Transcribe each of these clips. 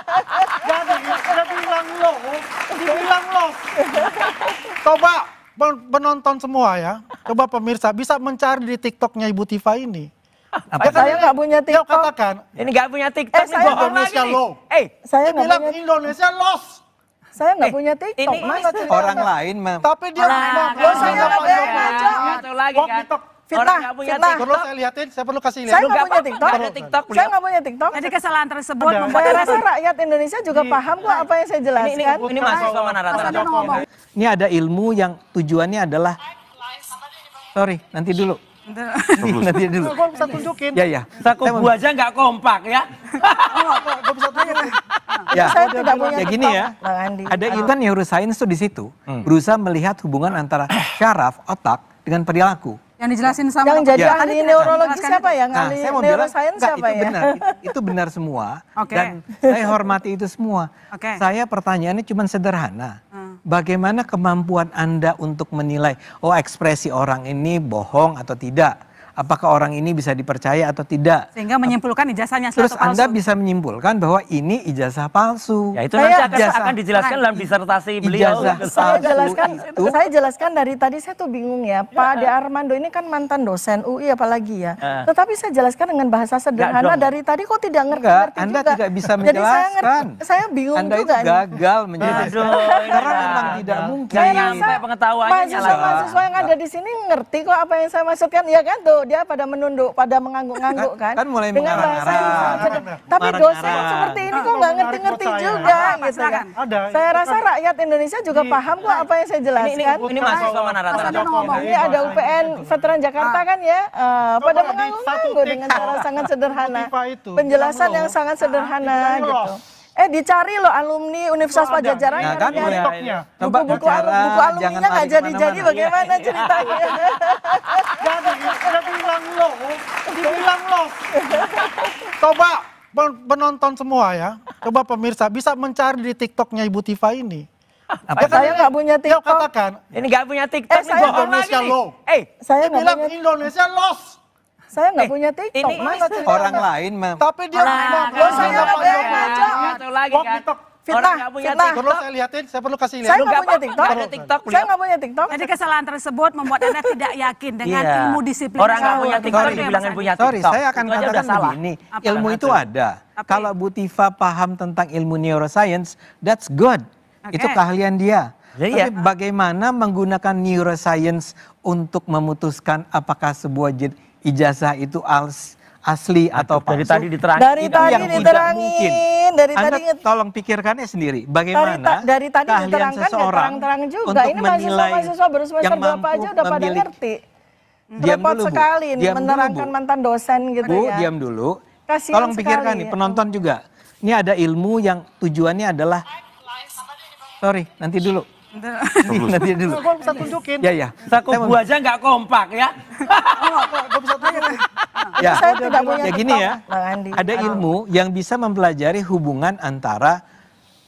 Jadi udah bilang loh. Coba penonton semua ya, coba pemirsa bisa mencari di TikToknya Ibu Tifa ini. Saya nggak punya Dia TikTok. katakan, Ini nggak punya TikTok, ini saya bohong lagi Indonesia nih. low. Saya Dia nggak bilang punya, Indonesia lost. saya nggak punya TikTok. ini Mana ceritanya? Orang lain Tapi dia saya nggak punya TikTok. Satu lagi kan. Fitnah, Orang nggak punya fitnah. Perlu saya lihatin, saya perlu kasih Saya lihat. nggak punya TikTok. Nggak ada TikTok Saya beliau. nggak punya TikTok. Jadi kesalahan tersebut Ada. membuat Saya rasa rakyat Indonesia juga paham kok apa yang saya jelaskan. Ini mahasiswa mana rata-rata? Ini ada ilmu yang tujuannya adalah, sorry, nanti dulu. Nanti dulu. Gue bisa tunjukin. Ya. Sakubu aja nggak kompak ya. Gue bisa tunjukin. Ya, Saya tidak punya ya gini TikTok, ya. Bang Andi. Ada ilmuwan neuroscience tuh di situ berusaha melihat hubungan antara syaraf otak dengan perilaku. yang dijelasin sama Yang jadi Ya. ahli neurologi siapa ya? Nah, Ahli saya mau bilang neuroscience enggak, siapa itu ya? benar, itu benar semua. Oke. Dan saya hormati itu semua. Oke. Saya pertanyaannya cuma sederhana. Bagaimana kemampuan Anda untuk menilai, oh ekspresi orang ini bohong atau tidak? Apakah orang ini bisa dipercaya atau tidak? Sehingga menyimpulkan ijazahnya Terus palsu. Anda bisa menyimpulkan bahwa ini ijazah palsu. Ya itu Saya nanti akan dijelaskan dalam disertasi beliau. Ijazah Saya jelaskan dari tadi saya tuh bingung ya. Pak De Armando ini kan mantan dosen UI apalagi ya. Tetapi saya jelaskan dengan bahasa sederhana dong. dari tadi kok tidak Enggak, ngerti-ngerti Anda juga. tidak bisa Jadi menjelaskan. saya bingung Anda itu juga nih. gagal menjelaskan. Karena memang tidak mungkin. Saya Jangan rasa sampai pengetahuannya mahasiswa yang ada di sini ngerti kok apa yang saya maksudkan. Ya kan tuh dia pada menunduk, pada mengangguk-angguk kan. Kan mulai dengan bahasa yang mengarang-arang. sangat sederhana. Tapi Marah-marah. dosen seperti ini kok nggak ngerti-ngerti Menarik juga percaya. gitu kan. Ada. Saya rasa rakyat Indonesia juga paham kok apa yang saya jelaskan. Ini mahasiswa mana rata-rata? Ini ada UPN Veteran Jakarta kan ya, pada Coba di mengangguk-angguk satu dengan TikTok, cara sangat sederhana. Tifa itu, Penjelasan bilang yang loh. sangat sederhana Bilang gitu. loh. Dicari loh alumni Universitas Ada. Pajajaran. Nah, kan nyari-nyari. TikToknya. Coba Buku-buku bicara, buku jangan alumninya nggak lari jadi-jadi kemana-mana. bagaimana ceritanya. Jadi udah bilang loh. Coba penonton semua ya, coba pemirsa bisa mencari di TikToknya Ibu Tifa ini. Saya nggak punya Dia TikTok. katakan, Ini nggak punya TikTok, ini saya bohong lagi Indonesia nih. low. Saya Dia nggak bilang punya, Indonesia lost. saya nggak punya TikTok. ini- Mana ceritanya? Orang lain Tapi dia saya nggak punya TikTok. Satu lagi Walk kan. TikTok. Fitnah, Orang nggak punya fitnah. Perlu TikTok. saya lihatin, saya perlu kasih Saya lihat. nggak punya TikTok. Ada TikTok Saya beliau. nggak punya TikTok. Jadi kesalahan tersebut membuat Anda tidak yakin dengan Iya. ilmu disiplin. Orang nggak yang punya sama. TikTok Itu yang dibilangin Mas punya Andi. Sorry, TikTok. saya akan Itu aja udah katakan salah. begini, Apa? ilmu itu ada. Kalau Bu Tifa paham tentang ilmu neuroscience, that's good. Oke. Itu keahlian dia. Iya. Tapi bagaimana menggunakan neuroscience untuk memutuskan apakah sebuah ijazah itu asli atau palsu? Dari tadi diterangin. Dari Itu tadi yang tidak diterangin, dari Anda tadi tolong pikirkannya sendiri. Bagaimana dari tadi keahlian diterangkan ya seseorang terang-terang juga. untuk Ini menilai mahasiswa baru semester yang berapa mampu aja udah pada memilih. ngerti. Diam Repot dulu, Bu. sekali Diam dulu, menerangkan Bu. mantan dosen gitu Bu, ya. diam dulu. Kasihan Tolong pikirkan sekali. nih, penonton juga. Ini ada ilmu yang tujuannya adalah, sorry, nanti dulu. Nanti dulu. Gue bisa tunjukin. Ya. Sakubu aja nggak kompak ya. Gue bisa tunjukin. Ya, Saya tidak punya ya gini TikTok, ya. Bang Andi. Ada ilmu yang bisa mempelajari hubungan antara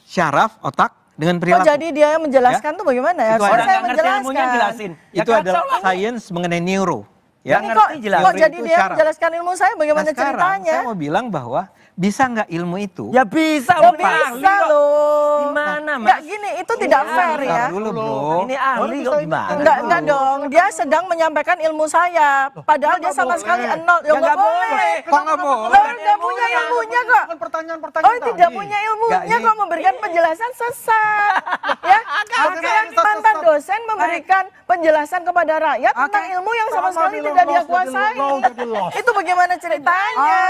syaraf otak dengan Oh perilaku. jadi dia yang menjelaskan tuh bagaimana ya? Itu Soalnya Orang saya nggak ngerti ilmunya jelasin. Ya Itu kacau adalah lah. sains mengenai neuro. Ya. Ini ngerti jelas. kok Neuro jadi itu dia syaraf. menjelaskan ilmu saya bagaimana Nah, sekarang ceritanya? saya mau bilang bahwa bisa nggak ilmu itu? Ya bisa, Ya udah ahli bisa kok. loh. Gimana, Mas? Nggak gini, itu tidak fair ya. Bentar dulu, Bro. Ini ahli kok gimana? Enggak dong, dia sedang menyampaikan ilmu saya. Padahal dia sama sekali nol. Ya nggak boleh. Kok nggak boleh? Lo nggak punya ilmunya kok. Bukan pertanyaan-pertanyaan Oh tidak tadi. punya ilmunya Nggak, kok memberikan penjelasan sesat. Ya, mantan dosen memberikan penjelasan kepada rakyat tentang ilmu yang sama sekali tidak dia kuasai. Itu bagaimana ceritanya?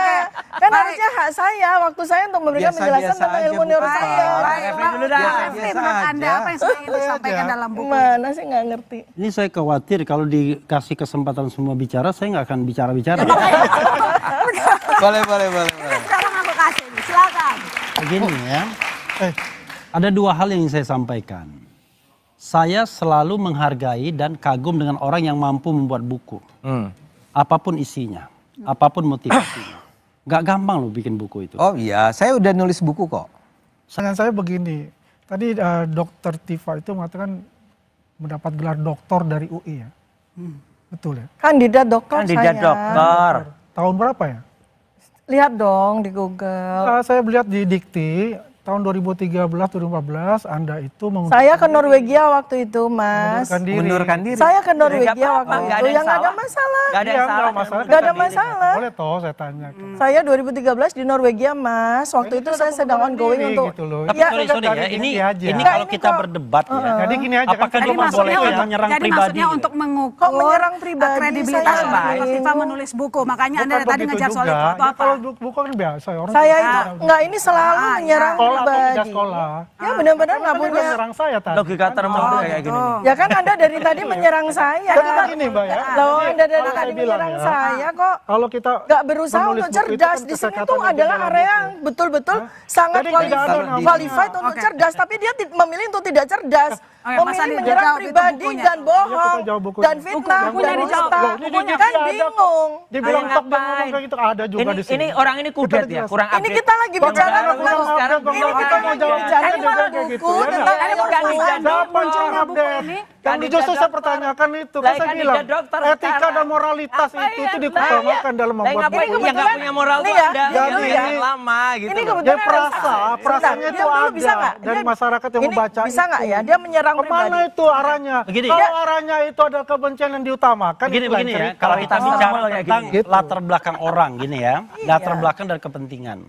Kan harusnya hak saya, waktu saya untuk memberikan penjelasan Biasa-biasa tentang aja, ilmu Bu. neuroscience. Baik, Refli dulu dah. Refli, menurut Anda apa yang sebenarnya disampaikan dalam buku? Mana sih nggak ngerti. Ini saya khawatir kalau dikasih kesempatan semua bicara, saya nggak akan bicara-bicara. Boleh. Sekarang aku kasih nih, silakan. Begini ya, ada dua hal yang ingin saya sampaikan. Saya selalu menghargai dan kagum dengan orang yang mampu membuat buku. Apapun isinya, apapun motivasinya. Gak gampang loh bikin buku itu. Oh iya, saya udah nulis buku kok. Dengan saya begini, tadi Dokter Tifa itu mengatakan mendapat gelar doktor dari UI ya. Betul ya? Kandidat dokter Kandidat saya. dokter. Tahun berapa ya? Lihat dong di Google. Saya melihat di Dikti tahun 2013-2014 Anda itu Saya ke Norwegia waktu itu, Mas. Mengundurkan diri. Saya ke Norwegia Nggak waktu apa-apa, nggak itu. ada Yang yang ada salah. masalah. Gak ada Iya, yang salah. Nggak ada masalah. Boleh toh saya tanya. Saya 2013 di Norwegia, Mas. Waktu itu saya sedang ongoing diri untuk gitu loh. Tapi Ya, sorry ya, dari ini diri aja. ini Nggak, kalau ini kita kok- berdebat ya. Jadi gini aja kan. Apakah Jadi dia maksudnya membolehkan untuk menyerang jadi pribadi? maksudnya untuk mengukur Kok menyerang pribadi? kredibilitas Saya Mbak yakin. Latifa menulis buku. Makanya Anda Bukan tadi begitu ngejar solid juga. atau Ya, apa? kalau buku kan biasa orang Saya juga itu tahu. enggak, ini selalu menyerang Sekolah atau tidak pribadi. sekolah. Ya benar-benar nggak Kan punya. menyerang saya tadi. Logika termuda kayak gini. Ya kan Anda dari tadi menyerang saya. Jadi kan gini Mbak ya. Loh, Anda dari Kalau tadi saya bilang menyerang ya, saya kok. Kalau kita Nggak berusaha menulis untuk buku itu cerdas. kan Di sini kesepakatan tuh yang adalah di dalam area buku. yang betul-betul sangat Jadi tidak ada namanya. qualified untuk Oke. cerdas. Tapi dia memilih untuk tidak cerdas. Oke, Mas Memilih Andi, menyerang jawab itu pribadi bukunya. dan bohong. Iya, kita jawab bukunya. Dan fitnah. Bukunya dan dijawab. dusta. Loh, ini Bukunya dia kan ada kok. bingung. Dibilang Kayak tok dia ngapain? ngomong kayak gitu ada juga di sini. Ini orang ini kudet ya, kurang Ini update. kita lagi bicara Kurang tentang update sekarang ini kita mau jawab bicara Ini tentang malah kayak gitu, buku, ya tentang nggak? Bukan ilmu. dijawab. Siapa yang curang buku update? ini? Yang Kandidat justru saya dokter. pertanyakan itu. Lah, Kan saya bilang kandidat dokter etika sekarang. dan moralitas Apa itu ya? diutamakan dalam Lah, membuat ngapain buku. yang nggak punya moral Nih tuh ya, ada jadi yang ini- lama gitu. Ini loh. kebetulan Ya ada perasanya Sebentar, itu diam dulu, bisa ada nggak? dari Dia- masyarakat yang ini membaca bisa nggak itu. ya? Dia menyerang Kemana pribadi. itu arahnya? Begini. Kalau arahnya itu adalah kebencian yang diutamakan. Begini itu lain begini ya, cerita. kalau kita Kita bicara ngomong kayak tentang gini. latar belakang orang gini ya, latar belakang dan kepentingan.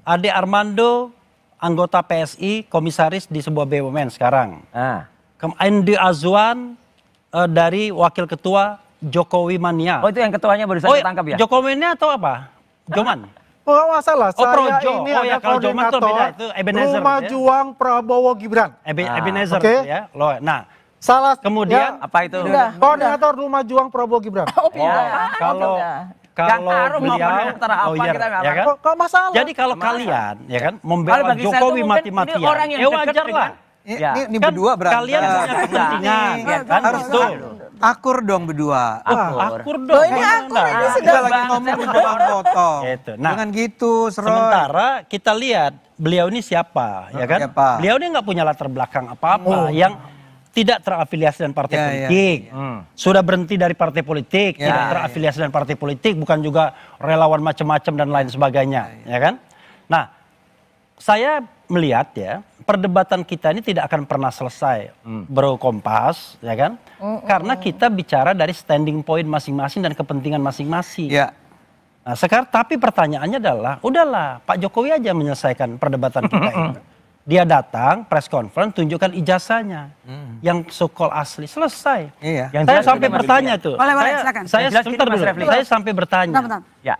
Ade Armando, anggota PSI, komisaris di sebuah BUMN sekarang. Ah. Andi Azwan dari wakil ketua Jokowi Mania. Oh itu yang ketuanya barusan ketangkap ya? Jokowi Mania atau apa? Joman. Oh, nggak masalah. Oh, Saya Projo. ini Oh, ada ya, kalau Joman tuh koordinator beda, itu Ebenezer, Rumah ya. Juang Prabowo Gibran. Ebenezer Oke. ya. Loh, nah, Salah. kemudian Apa itu? Udah. Koordinator Rumah Juang Prabowo Gibran. Oh, Ya, kalau Nggak kalau ngaruh mau beliau koordinator apa, iya, kita nggak ya kan? Kok masalah? Jadi kalau kalian ya kan Kalau membela bagi saya Jokowi tuh mungkin mati-matian, ini orang yang ya dekat wajar dengan- lah. Ya. Ini Kan berdua berantem. kalian punya kepentingan, ya kan? Harus Itu. akur dong berdua. Akur Loh, dong. ini akur, ini Nah, sedang Kita lagi ngomong jangan potong. Gitu. Nah, Jangan gitu, Seroy. sementara kita lihat beliau ini siapa, ya kan? Siapa? Beliau ini nggak punya latar belakang apa-apa yang tidak terafiliasi dengan partai Ya, politik. Sudah berhenti dari partai politik, Ya, tidak ya. terafiliasi dengan partai politik, bukan juga relawan macam-macam dan lain sebagainya, ya kan? Nah, saya melihat ya, perdebatan kita ini tidak akan pernah selesai, Bro Kompas, ya kan? Karena kita bicara dari standing point masing-masing dan kepentingan masing-masing. Ya. Nah, sekarang tapi pertanyaannya adalah, udahlah Pak Jokowi aja menyelesaikan perdebatan kita ini. Dia datang press conference, tunjukkan ijazahnya yang so-called asli, selesai. Iya. Yang Saya jelas sampai gini, Mas bertanya Refli. tuh. Boleh, silakan. Saya Yang jelas sebentar gini, Mas dulu. Refli. Saya sampai bertanya Bentar. Ya.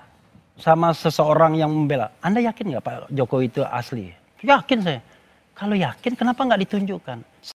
sama seseorang yang membela. Anda yakin nggak Pak Jokowi itu asli? Yakin saya. Kalau yakin, kenapa nggak ditunjukkan?